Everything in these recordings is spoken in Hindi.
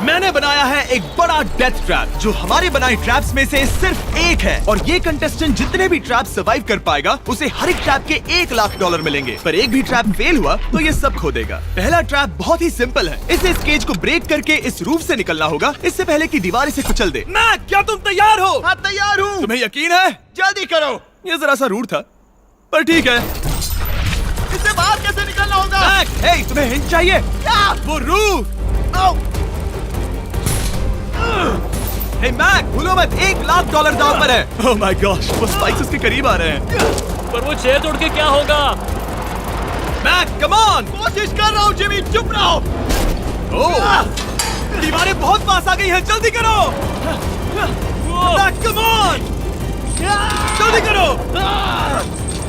मैंने बनाया है एक बड़ा डेथ ट्रैप जो हमारे बनाए ट्रैप्स में से सिर्फ एक है, और ये कंटेस्टेंट जितने भी ट्रैप सर्वाइव कर पाएगा उसे हर एक ट्रैप के $1 लाख मिलेंगे। पर एक भी ट्रैप फेल हुआ तो ये सब खो देगा। पहला ट्रैप बहुत ही सिंपल है, इसे इस केज को ब्रेक करके इस रूफ से निकलना होगा इससे पहले कि दीवार इसे कुचल दे। मैक, क्या तुम तैयार हो? हाँ, तैयार हूँ। तुम्हें यकीन है? जल्दी करो। ये जरा सा रूड था पर ठीक है। इससे बाहर कैसे निकलना होगा? मैक, हे, तुम्हें हिंट चाहिए? क्या? वो रूफ। हे मैक, भूलो मत, $1 लाख दांव पर है। ओह माय गॉश, वो स्पाइक्स उसके करीब आ रहे हैं। पर वो चेयर तोड़ के क्या होगा? Mac, come on. कोशिश कर रहा हूँ जिमी, चुप रहो। ओह, दीवारें बहुत पास आ गई हैं, जल्दी करो। मैक, कम ऑन, जल्दी करो।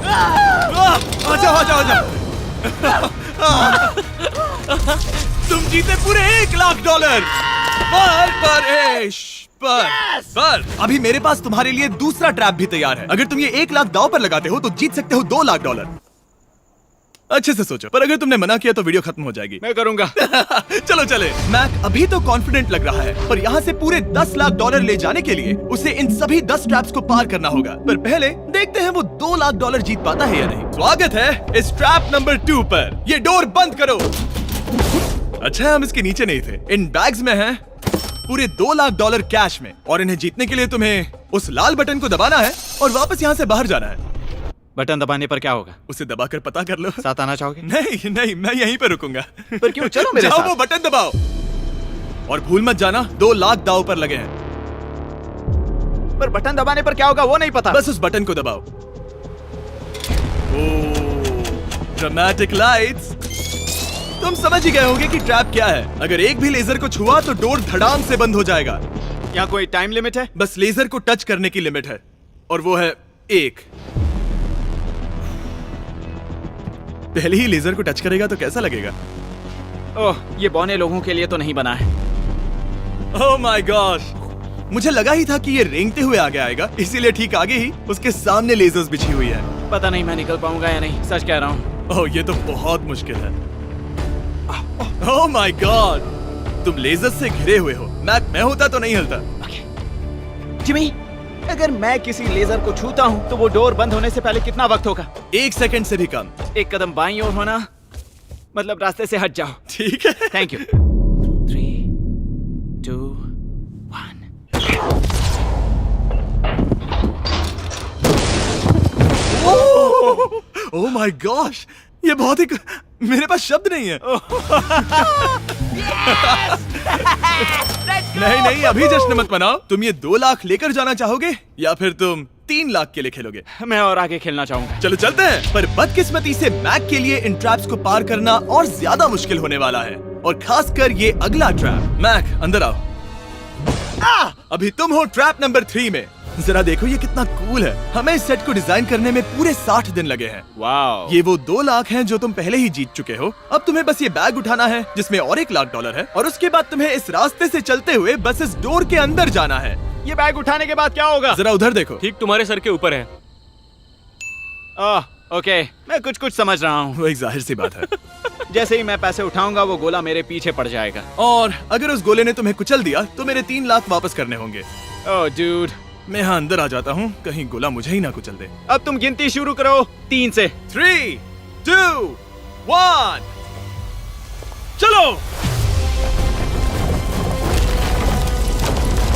आ जाओ, आ जाओ, आ जाओ। तुम जीते पूरे $1 लाख। पर अभी मेरे पास तुम्हारे लिए दूसरा ट्रैप भी तैयार है। अगर तुम ये $1 लाख दांव पर लगाते हो तो जीत सकते हो $2 लाख। अच्छे से सोचो, पर अगर तुमने मना किया तो वीडियो खत्म हो जाएगी। मैं करूंगा। चलो चले। मैक अभी तो कॉन्फिडेंट लग रहा है, पर यहाँ से पूरे $10 लाख ले जाने के लिए उसे इन सभी 10 ट्रैप्स को पार करना होगा। पर पहले देखते हैं वो $2 लाख जीत पाता है या नहीं। स्वागत है इस ट्रैप नंबर 2 पर। ये डोर बंद करो। अच्छा है हम इसके नीचे नहीं थे। इन बैग्स में है पूरे $2 लाख कैश में, और इन्हें जीतने के लिए तुम्हें उस लाल बटन को दबाना है और वापस यहाँ से बाहर जाना है। बटन दबाने पर क्या होगा? उसे दबाकर पता कर लो। साथ आना चाहोगे? नहीं नहीं, मैं यहीं पे रुकूंगा। पर क्यों? चलो मेरे जाओ, साथ। वो बटन दबाओ और भूल मत जाना $2 लाख दांव पर लगे हैं। पर बटन दबाने पर क्या होगा वो नहीं पता। बस उस बटन को दबाओ। Dramatic lights. तुम समझ ही गए होंगे कि ट्रैप क्या है। अगर एक भी लेजर को छुआ तो डोर धड़ाम से बंद हो जाएगा। यहाँ कोई टाइम लिमिट है? बस लेजर को टच करने की लिमिट है, और वो है 1। पहले ही लेजर को टच करेगा तो कैसा लगेगा? ओह, ये बौने लोगों के लिए तो नहीं बना है। ओह माय गॉश, मुझे लगा ही था कि ये रेंगते हुए आगे आएगा, इसीलिए ठीक आगे ही उसके सामने लेजर्स बिछी हुई है। पता नहीं मैं निकल पाऊंगा या नहीं, सच कह रहा हूँ। ओह, ये तो बहुत मुश्किल है। ओह माय गॉड, तुम लेजर से घिरे हुए हो। मैं होता तो नहीं हिलता। जिमी, अगर मैं किसी लेजर को छूता हूँ तो वो डोर बंद होने से पहले कितना वक्त होगा? 1 सेकंड से भी कम। एक कदम बाईं ओर होना, मतलब रास्ते से हट जाओ। ठीक है। Thank you. 3, 2, 1। Oh my gosh, ये बहुत ही मेरे पास शब्द नहीं है। नहीं नहीं, अभी जश्न मत मनाओ। तुम ये 2 लाख लेकर जाना चाहोगे या फिर तुम 3 लाख के लिए खेलोगे? मैं और आगे खेलना चाहूंगा। चलो चलते हैं। पर बदकिस्मती से मैक के लिए इन ट्रैप्स को पार करना और ज्यादा मुश्किल होने वाला है, और खासकर ये अगला ट्रैप। मैक, अंदर आओ। अभी तुम हो ट्रैप नंबर 3 में। जरा देखो ये कितना कूल है। हमें इस सेट को डिजाइन करने में पूरे 60 दिन लगे हैं। वाओ। ये वो 2 लाख हैं जो तुम पहले ही जीत चुके हो। अब तुम्हें बस ये बैग उठाना है जिसमें और $1 लाख है, और उसके बाद तुम्हें इस रास्ते से चलते हुए बस इस डोर के अंदर जाना है। ये बैग उठाने के बाद क्या होगा? जरा उधर देखो। ठीक तुम्हारे सर के ऊपर है। ओके, मैं कुछ समझ रहा हूँ। वो एक जाहिर सी बात है। जैसे ही मैं पैसे उठाऊंगा वो गोला मेरे पीछे पड़ जाएगा। और अगर उस गोले ने तुम्हें कुचल दिया तो मेरे 3 लाख वापस करने होंगे। ओह डूड, मैं यहाँ अंदर आ जाता हूँ, कहीं गोला मुझे ही ना कुचल दे। अब तुम गिनती शुरू करो 3 से। 3, 2, 1, चलो।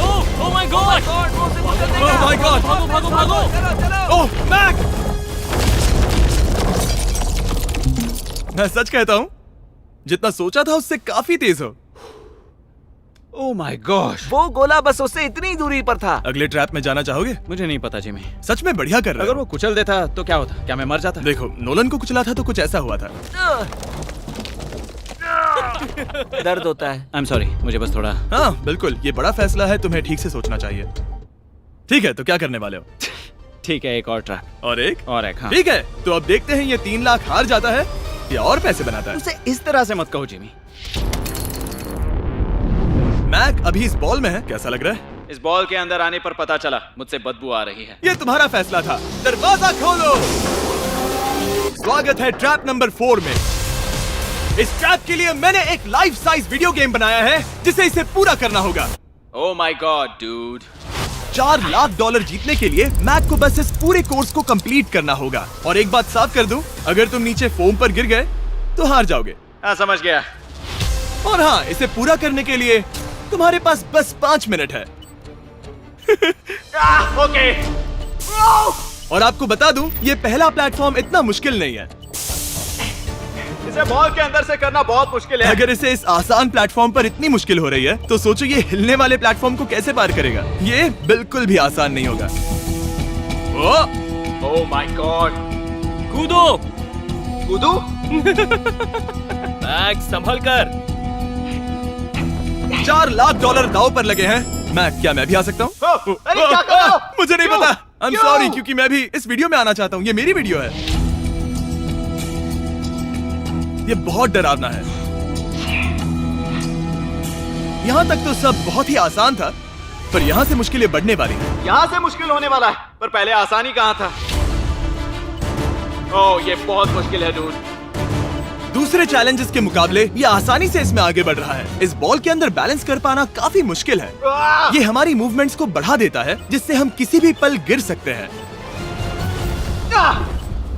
Oh my God! Oh my God! भागो भागो भागो! ओह मैक! मैं सच कहता हूँ, जितना सोचा था उससे काफी तेज हो। ओह माय गॉश, वो गोला बस उससे इतनी दूरी पर था। अगले ट्रैप में जाना चाहोगे? मुझे नहीं पता जिमी। सच में बढ़िया कर रहे अगर हो। वो कुचल देता तो क्या होता? क्या मैं मर जाता? देखो, नोलन को कुचला था तो कुछ ऐसा हुआ था। दर्द होता है। आई एम सॉरी, मुझे बस थोड़ा। हाँ बिल्कुल, ये बड़ा फैसला है, तुम्हें ठीक से सोचना चाहिए। ठीक है, तो क्या करने वाले हो? ठीक है, एक और ट्रैप। और एक? और एक, हाँ। ठीक है, तो अब देखते हैं ये 3 लाख हार जाता है या और पैसे बनाता है। उसे इस तरह से मत कहो जिमी। मैक अभी इस बॉल में है, कैसा लग रहा है? इस बॉल के अंदर आने पर पता चला मुझसे बदबू आ रही है। ये तुम्हारा फैसला था। दरवाजा खोलो। स्वागत है ट्रैप नंबर 4 में। इस ट्रैप के लिए मैंने एक लाइफ साइज वीडियो गेम बनाया है जिसे इसे पूरा करना होगा। Oh my God dude. $4 lakh जीतने के लिए मैक को बस इस पूरे कोर्स को कंप्लीट करना होगा। और एक बात साफ कर दूं, अगर तुम नीचे फोम पर गिर गए तो हार जाओगे। हाँ समझ गया। और हाँ, इसे पूरा करने के लिए तुम्हारे पास बस 5 मिनट है। ओके। और आपको बता दूं, ये पहला प्लेटफॉर्म इतना मुश्किल नहीं है। इसे बॉल के अंदर से करना बहुत मुश्किल है। अगर इसे इस आसान प्लेटफॉर्म पर इतनी मुश्किल हो रही है तो सोचो ये हिलने वाले प्लेटफॉर्म को कैसे पार करेगा। ये बिल्कुल भी आसान नहीं होगा। Oh my God. कूदो। कूदू? मैक संभल कर। $4 लाख दांव पर लगे हैं। मैक, क्या मैं भी आ सकता हूँ? अरे क्या कर रहे हो? मुझे नहीं क्यों? पता। आई एम क्यों? सॉरी, क्योंकि मैं भी इस वीडियो में आना चाहता हूँ। ये मेरी वीडियो है। ये बहुत डरावना है। यहाँ तक तो सब बहुत ही आसान था, पर यहाँ से मुश्किलें बढ़ने वाली हैं। यहाँ से मुश्किल होने वाला है, पर पहले आसानी कहाँ था? ओह ये बहुत मुश्किल है डूड। दूसरे चैलेंजेस के मुकाबले ये आसानी से इसमें आगे बढ़ रहा है। इस बॉल के अंदर बैलेंस कर पाना काफी मुश्किल है। ये हमारी मूवमेंट्स को बढ़ा देता है, जिससे हम किसी भी पल गिर सकते हैं।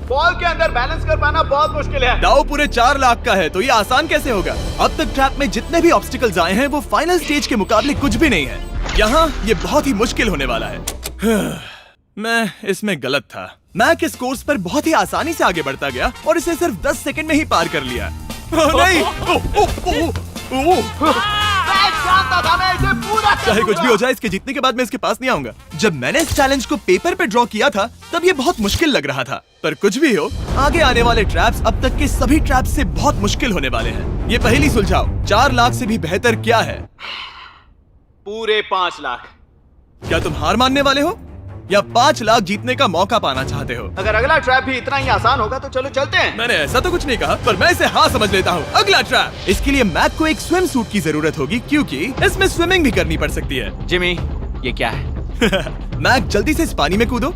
बॉल के अंदर बैलेंस कर पाना बहुत मुश्किल है। दाव पूरे 4 लाख का है, तो ये आसान कैसे होगा? अब तक ट्रैप में जितने भी ऑब्स्टिकल्स आए हैं वो फाइनल स्टेज के मुकाबले कुछ भी नहीं है। यहाँ ये बहुत ही मुश्किल होने वाला है। मैं इसमें गलत था। मैक इस कोर्स पर बहुत ही आसानी से आगे बढ़ता गया और इसे सिर्फ 10 सेकंड में ही पार कर लिया। नहीं! मैं जानता था मैं इसे पूरा कर चाहे कुछ लूंगा। भी हो जाए, इसके जीतने के बाद मैं इसके पास नहीं आऊंगा। जब मैंने इस चैलेंज को पेपर पे ड्रॉ किया था तब ये बहुत मुश्किल लग रहा था, पर कुछ भी हो, आगे आने वाले ट्रैप्स अब तक के सभी ट्रैप्स से बहुत मुश्किल होने वाले हैं। ये पहली सुलझाओ, 4 लाख से भी बेहतर क्या है? पूरे 5 लाख। क्या तुम हार मानने वाले हो या 5 लाख जीतने का मौका पाना चाहते हो? अगर अगला ट्रैप भी इतना ही आसान होगा तो चलो चलते हैं। मैंने ऐसा तो कुछ नहीं कहा, पर मैं इसे हाँ समझ लेता हूँ। अगला ट्रैप। इसके लिए मैक को एक स्विम सूट की जरूरत होगी, क्योंकि इसमें स्विमिंग भी करनी पड़ सकती है। जिमी ये क्या है? मैक, जल्दी से इस पानी में कूदो।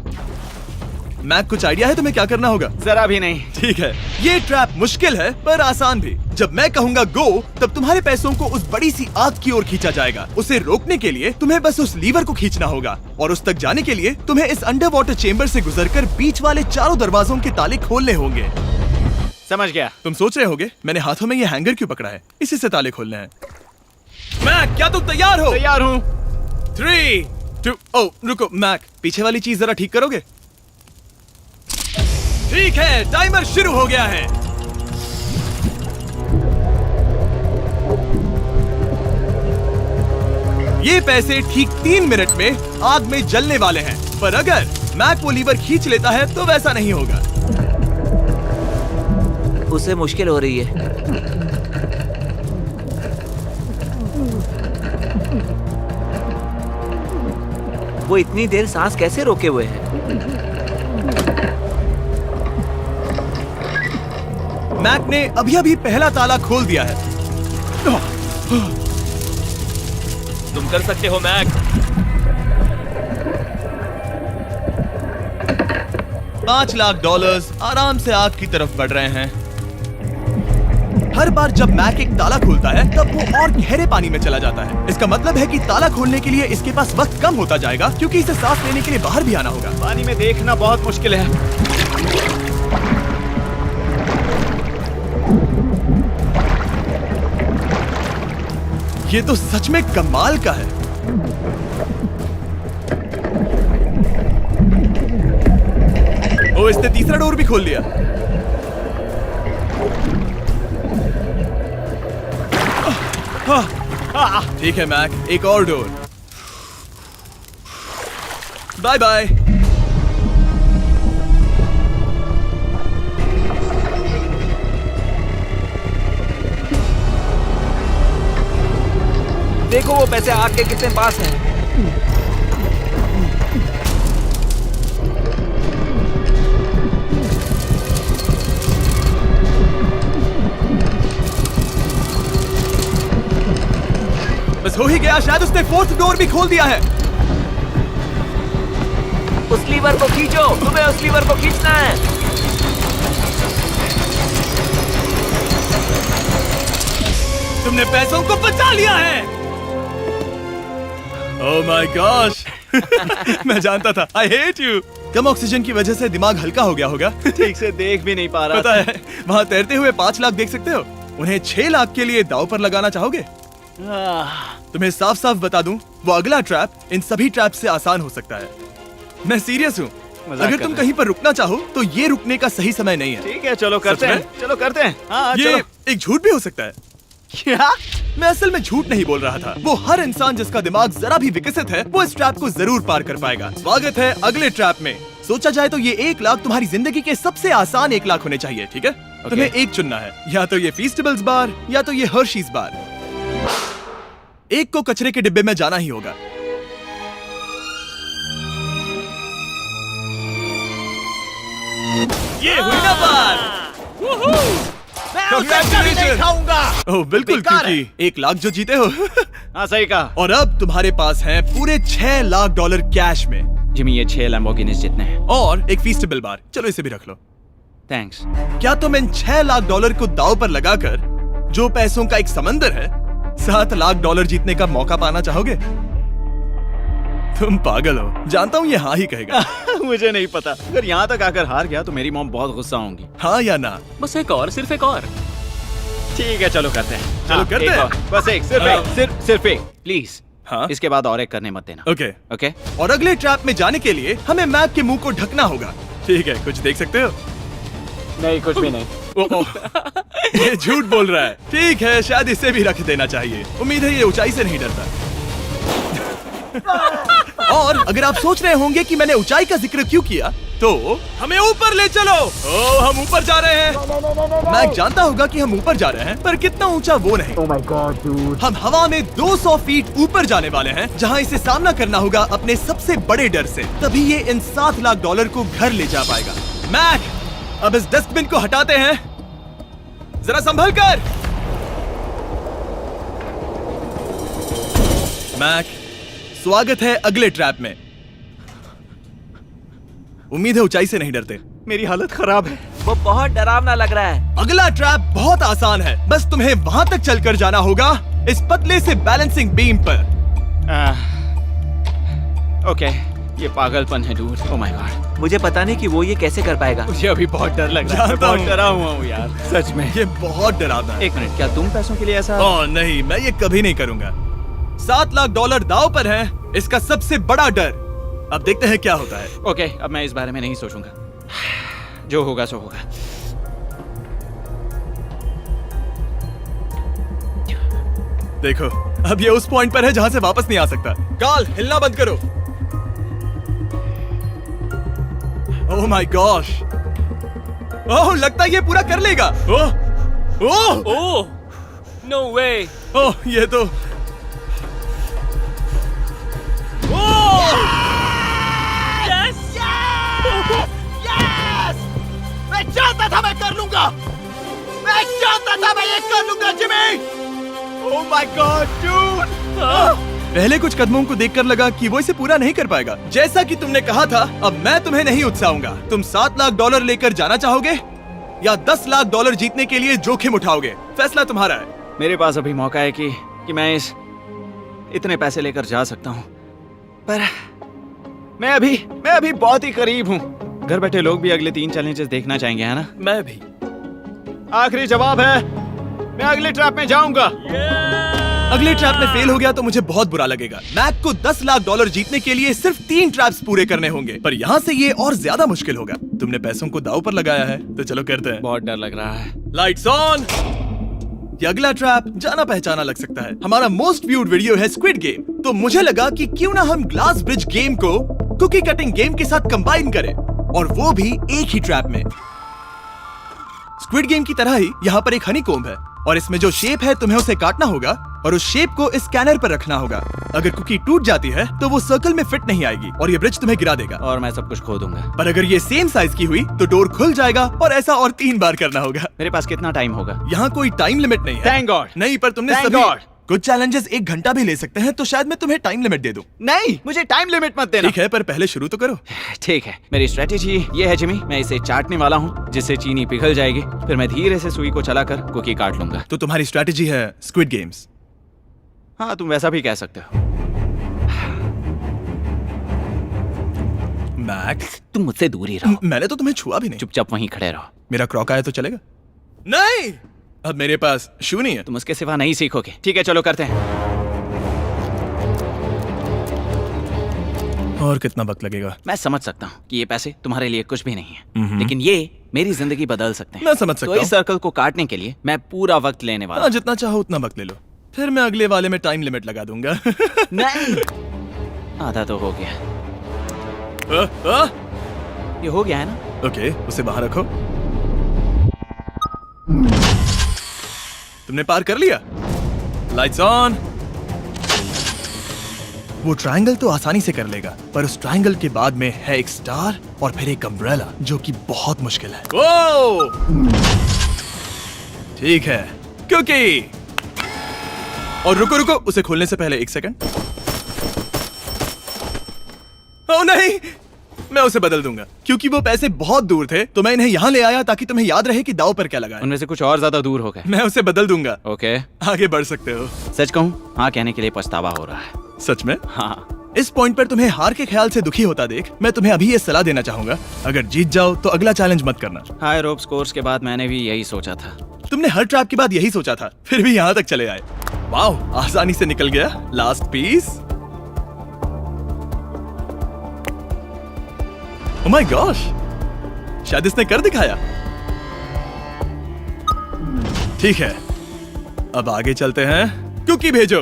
मैक, कुछ आइडिया है तुम्हें क्या करना होगा? जरा भी नहीं। ठीक है, ये ट्रैप मुश्किल है पर आसान भी। जब मैं कहूंगा गो, तब तुम्हारे पैसों को उस बड़ी सी आग की ओर खींचा जाएगा। उसे रोकने के लिए तुम्हें बस उस लीवर को खींचना होगा, और उस तक जाने के लिए तुम्हें इस अंडर वाटर चेम्बर से गुजरकर बीच वाले चारों दरवाजों के ताले खोलने होंगे। समझ गया। तुम सोच रहे होगे मैंने हाथों में ये हैंगर क्यों पकड़ा है? इसी से ताले खोलने हैं। मैक, क्या तुम तैयार हो? तैयार हूँ। 3, 2, ओ रुको मैक, पीछे वाली चीज जरा ठीक करोगे? ठीक है, टाइमर शुरू हो गया है। ये पैसे ठीक 3 मिनट में आग में जलने वाले हैं, पर अगर मैक वो लीवर खींच लेता है तो वैसा नहीं होगा। उसे मुश्किल हो रही है। वो इतनी देर सांस कैसे रोके हुए है? मैक ने अभी पहला ताला खोल दिया है। तुम कर सकते हो मैक। $5 लाख आराम से आग की तरफ बढ़ रहे हैं। हर बार जब मैक एक ताला खोलता है तब वो और गहरे पानी में चला जाता है। इसका मतलब है कि ताला खोलने के लिए इसके पास वक्त कम होता जाएगा, क्योंकि इसे सांस लेने के लिए बाहर भी आना होगा। पानी में देखना बहुत मुश्किल है। ये तो सच में कमाल का है। ओ, इसने तीसरा डोर भी खोल लिया। ठीक है मैक, एक और डोर। Bye bye. देखो वो पैसे आग के कितने पास हैं। बस हो ही गया, शायद उसने 4th डोर भी खोल दिया है। उस लीवर को खींचो, तुम्हें उस लीवर को खींचना है। तुमने पैसों को बचा लिया है। ओह माय गॉश। मैं जानता था। I hate you. Come oxygen की वजह से दिमाग हल्का हो गया होगा। ठीक से देख भी नहीं पा रहा पता है, वहाँ तैरते हुए 5 लाख देख सकते हो। उन्हें 6 लाख के लिए दांव पर लगाना चाहोगे? तुम्हें साफ साफ बता दूं, वो अगला ट्रैप इन सभी ट्रैप से आसान हो सकता है। मैं सीरियस हूँ। मजाक अगर कर तुम रहे कहीं पर रुकना चाहो तो ये रुकने का सही समय नहीं है। ठीक है, चलो करते सच हैं, में? चलो करते हैं। हाँ, ये चलो। एक झूठ भी हो सकता है। क्या? मैं असल में झूठ नहीं बोल रहा था। वो हर इंसान जिसका दिमाग जरा भी विकसित है, वो इस ट्रैप को जरूर पार कर पाएगा। स्वागत है अगले ट्रैप में। सोचा जाए तो ये 1 लाख तुम्हारी जिंदगी के सबसे आसान 1 लाख होने चाहिए, ठीक है? तुम्हें एक चुनना है, या तो ये फीस्टेबल्स बार या तो ये हर्शीज बार। एक को कचरे के डिब्बे में जाना ही होगा। ये हुई ना बात। मैं उसे कभी नहीं खाऊंगा। ओह बिल्कुल, बेकार है। क्योंकि 1 लाख जो जीते हो। हाँ, सही कहा। और अब तुम्हारे पास है पूरे 6 लाख डॉलर कैश में जिमी, ये 6 लैम्बोर्गिनीज जितने हैं। और एक फीस्टेबल बार। चलो इसे भी रख लो। थैंक्स। क्या तुम इन 6 लाख डॉलर को दांव पर लगाकर, जो पैसों का एक समंदर है, 7 लाख डॉलर जीतने का मौका पाना चाहोगे? तुम पागल हो, जानता हूँ ये हाँ ही कहेगा। मुझे नहीं पता। अगर यहाँ तक आकर हार गया तो मेरी मॉम बहुत गुस्सा होंगी। हाँ या ना? बस एक और, सिर्फ एक और। ठीक है, चलो करते हैं। चलो करते एक हैं। और। बस एक, सिर्फ एक, सिर्फ एक, प्लीज। हाँ? इसके बाद और एक करने मत देना। ओके। ओके? और अगले ट्रैप में जाने के लिए हमें मैक के मुंह को ढकना होगा। ठीक है, कुछ देख सकते हो? नहीं, कुछ भी नहीं। ये झूठ बोल रहा है। ठीक है, शायद इसे भी रख देना चाहिए। उम्मीद है ये ऊंचाई से नहीं डरता। और अगर आप सोच रहे होंगे कि मैंने ऊंचाई का जिक्र क्यों किया, तो हमें ऊपर ले चलो। ओह, हम ऊपर जा रहे हैं। मैं जानता होगा कि हम ऊपर जा रहे हैं, पर कितना ऊंचा वो नहीं। Oh my god, dude. हम हवा में 200 फीट ऊपर जाने वाले हैं, जहां इसे सामना करना होगा अपने सबसे बड़े डर से। तभी ये इन 7 लाख डॉलर को घर ले जा पाएगा। मैक, अब इस डस्टबिन को हटाते हैं। जरा संभल कर। मैक, स्वागत है अगले ट्रैप में। उम्मीद है ऊंचाई से नहीं डरते। मेरी हालत खराब है। वो बहुत डरावना लग रहा है। अगला ट्रैप बहुत आसान है, बस तुम्हें वहां तक चलकर जाना होगा, इस पतले से बैलेंसिंग बीम पर। ओके, ये पागलपन है डूड। ओह माय गॉड, मुझे पता नहीं कि वो ये कैसे कर पाएगा। मुझे अभी बहुत डर लग रहा है। मैं जानता बहुत हूँ। डरा हुआ हूँ यार, सच में। ये बहुत डरावना है। एक मिनट, क्या तुम पैसों के लिए ऐसा? ओह नहीं, मैं ये कभी नहीं करूंगा। 7 लाख डॉलर दांव पर है, इसका सबसे बड़ा डर। अब देखते हैं क्या होता है। ओके, अब मैं इस बारे में नहीं सोचूंगा। जो होगा सो होगा। देखो, अब ये उस पॉइंट पर है जहां से वापस नहीं आ सकता। कार्ल, हिलना बंद करो। ओह माय गॉश। ओह, लगता है ये पूरा कर लेगा। ओह, ओह, ओह, नो वे। ओह, ये तो मैं जानता था मैं कर लूंगा। मैं जानता था मैं ये कर लूंगा Jimmy. Oh my God dude. पहले कुछ कदमों को देखकर लगा कि वो इसे पूरा नहीं कर पाएगा। जैसा कि तुमने कहा था, अब मैं तुम्हें नहीं उकसाऊंगा। तुम 7 लाख डॉलर लेकर जाना चाहोगे या 10 लाख डॉलर जीतने के लिए जोखिम उठाओगे? फैसला तुम्हारा है। मेरे पास अभी मौका है कि मैं इतने पैसे लेकर जा सकता हूँ, पर मैं अभी बहुत ही करीब हूँ। घर बैठे लोग भी अगले 3 चैलेंजेस देखना चाहेंगे, है ना? मैं भी। आखिरी जवाब है, मैं अगले ट्रैप में जाऊंगा। अगले ट्रैप में फेल हो गया तो मुझे बहुत बुरा लगेगा। मैक को 10 लाख डॉलर जीतने के लिए सिर्फ 3 ट्रैप्स पूरे करने होंगे, पर यहाँ से ये और ज्यादा मुश्किल होगा। तुमने पैसों को दांव पर लगाया है, तो चलो करते हैं। बहुत डर लग रहा है। Lights on. ये अगला ट्रैप जाना पहचाना लग सकता है। हमारा मोस्ट व्यूड वीडियो है स्क्विड गेम, तो मुझे लगा कि क्यों ना हम ग्लास ब्रिज गेम को कुकी कटिंग गेम के साथ कंबाइन करें, और वो भी एक ही ट्रैप में। स्क्विड गेम की तरह ही यहाँ पर एक हनीकॉम्ब है, और इसमें जो शेप है तुम्हें उसे काटना होगा और उस शेप को इस स्कैनर पर रखना होगा। अगर कुकी टूट जाती है तो वो सर्कल में फिट नहीं आएगी और ये ब्रिज तुम्हें गिरा देगा। और मैं सब कुछ खो दूंगा। पर अगर ये सेम साइज की हुई तो डोर खुल जाएगा, और ऐसा और 3 बार करना होगा। मेरे पास कितना टाइम होगा? यहाँ कोई टाइम लिमिट नहीं है। Thank God. नहीं, पर तुमने Thank सभी God. कुछ चैलेंजेस 1 घंटा भी ले सकते हैं, तो शायद मैं तुम्हें टाइम लिमिट दे दूं। नहीं, मुझे टाइम लिमिट मत देना। ठीक है, पर पहले शुरू तो करो। ठीक है, मेरी स्ट्रेटेजी ये है जिमी, मैं इसे चाटने वाला हूँ जिससे चीनी पिघल जाएगी, फिर मैं धीरे से सुई को चलाकर कुकी काट लूंगा। तो तुम्हारी स्ट्रेटेजी है स्क्विड गेम्स। हाँ, तुम वैसा भी कह सकते हो। मैक, तुम मुझसे दूर ही रहो। मैंने तो तुम्हें छुआ भी नहीं। चुपचाप वहीं खड़े रहो। मेरा क्रॉक आया तो चलेगा? नहीं, अब मेरे पास शू नहीं है। तुम उसके सिवा नहीं सीखोगे। ठीक है, चलो करते हैं। और कितना वक्त लगेगा? मैं समझ सकता हूँ कि ये पैसे तुम्हारे लिए कुछ भी नहीं है, लेकिन ये मेरी जिंदगी बदल सकते हैं। मैं समझ सकता तो इस हूँ। सर्कल को काटने के लिए मैं पूरा वक्त लेने वाला हाँ, हूँ। जितना चाहो उतना वक्त ले लो, फिर मैं अगले वाले में टाइम लिमिट लगा दूंगा। नहीं, आधा तो हो गया। ये हो गया है ना? ओके, उसे बाहर रखो। तुमने पार कर लिया। Lights on. वो ट्रायंगल तो आसानी से कर लेगा, पर उस ट्रायंगल के बाद में है एक स्टार और फिर एक अम्ब्रेला, जो कि बहुत मुश्किल है। ओ! ठीक है, क्योंकि और रुको रुको, उसे खोलने से पहले 1 सेकंड। ओह नहीं, मैं उसे बदल दूंगा, क्योंकि वो पैसे बहुत दूर थे, तो मैं इन्हें यहाँ ले आया ताकि तुम्हें याद रहे कि दाव पर क्या लगा है। उनमें से कुछ और ज्यादा दूर हो गए। मैं उसे बदल दूंगा। ओके, आगे बढ़ सकते हो। सच कहूँ, हाँ कहने के लिए पछतावा हो रहा है। सच में? हाँ। इस पॉइंट पर तुम्हें हार के ख्याल से दुखी होता देख, मैं तुम्हें अभी ये सलाह देना चाहूंगा, अगर जीत जाओ तो अगला चैलेंज मत करना। हाई रोप स्कोर्स के बाद मैंने भी यही सोचा था। तुमने हर ट्रैप के बाद यही सोचा था, फिर भी यहाँ तक चले आए। वाओ, आसानी से निकल गया। Last piece. Oh my gosh, शायद इसने कर दिखाया। ठीक है, अब आगे चलते हैं। कुकी भेजो।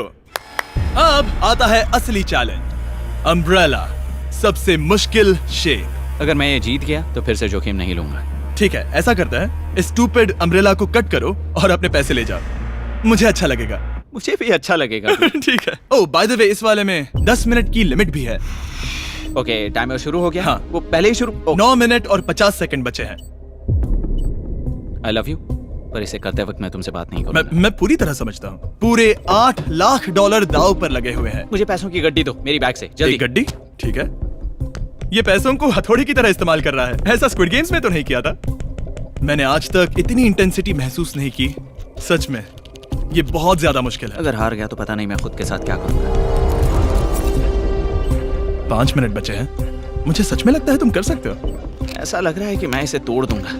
अब आता है असली चैलेंज, अम्ब्रेला, सबसे मुश्किल शेप। अगर मैं ये जीत गया तो फिर से जोखिम नहीं लूंगा। ठीक है, ऐसा करते हैं, इस स्टूपिड अम्ब्रेला को कट करो और अपने पैसे ले जाओ। मुझे अच्छा लगेगा। मुझे भी अच्छा लगेगा। ठीक है। ओह, बाय द वे, इस वाले में 10 मिनट की लिमिट भी है। ओके, टाइमर शुरू हो गया। हाँ। वो पहले ही शुरू। 9 मिनट और 50 सेकंड बचे हैं। आई लव यू, पर इसे करते वक्त मैं तुमसे बात नहीं मैं करूंगा। पूरी तरह समझता हूँ। पूरे $8 लाख दांव पर लगे हुए हैं। मुझे पैसों की गड्डी दो मेरी बैग से, जल्दी। एक गड्डी? ठीक है। ये पैसों को हथौड़ी की तरह इस्तेमाल कर रहा है। ऐसा स्क्विड गेम्स में तो नहीं किया था। मैंने आज तक इतनी इंटेंसिटी महसूस नहीं की। सच में, ये बहुत ज्यादा मुश्किल है। अगर हार गया तो पता नहीं मैं खुद के साथ क्या करूंगा। 5 मिनट बचे हैं। मुझे सच में लगता है तुम कर सकते हो। ऐसा लग रहा है कि मैं इसे तोड़ दूंगा।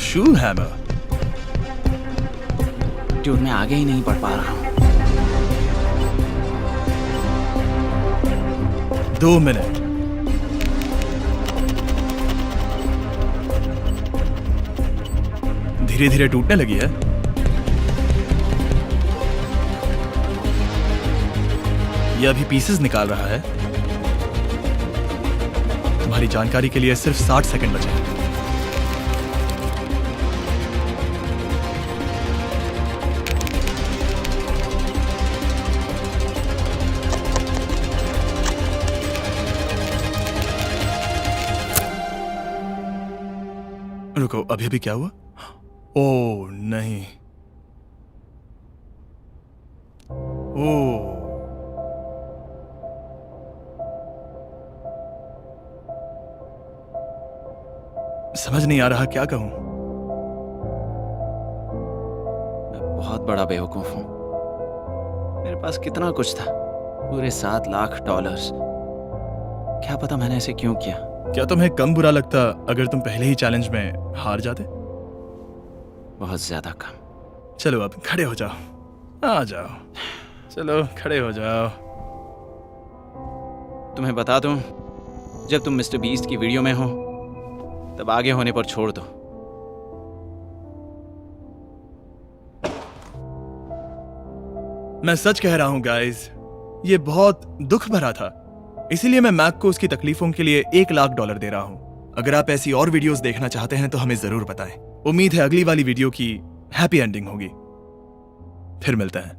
शू हैमर। ड्यूड, मैं आगे ही नहीं बढ़ पा रहा हूँ। 2 मिनट। धीरे धीरे टूटने लगी है। ये अभी पीसेस निकाल रहा है। तुम्हारी जानकारी के लिए सिर्फ 60 सेकंड बचे हैं। रुको, अभी अभी क्या हुआ? ओह नहीं। ओह, समझ नहीं आ रहा क्या कहूं। मैं बहुत बड़ा बेवकूफ हूँ। मेरे पास कितना कुछ था, पूरे $7 लाख। क्या पता मैंने ऐसे क्यों किया। क्या तुम्हें कम बुरा लगता अगर तुम पहले ही चैलेंज में हार जाते? बहुत ज्यादा कम। चलो अब खड़े हो जाओ। आ जाओ, चलो खड़े हो जाओ। तुम्हें बता दूं, जब तुम मिस्टर बीस्ट की वीडियो में हो तब आगे होने पर छोड़ दो। मैं सच कह रहा हूं गाइस, ये बहुत दुख भरा था, इसीलिए मैं मैक को उसकी तकलीफों के लिए $1 लाख दे रहा हूं। अगर आप ऐसी और वीडियोस देखना चाहते हैं तो हमें जरूर बताएं। उम्मीद है अगली वाली वीडियो की हैप्पी एंडिंग होगी। फिर मिलते हैं।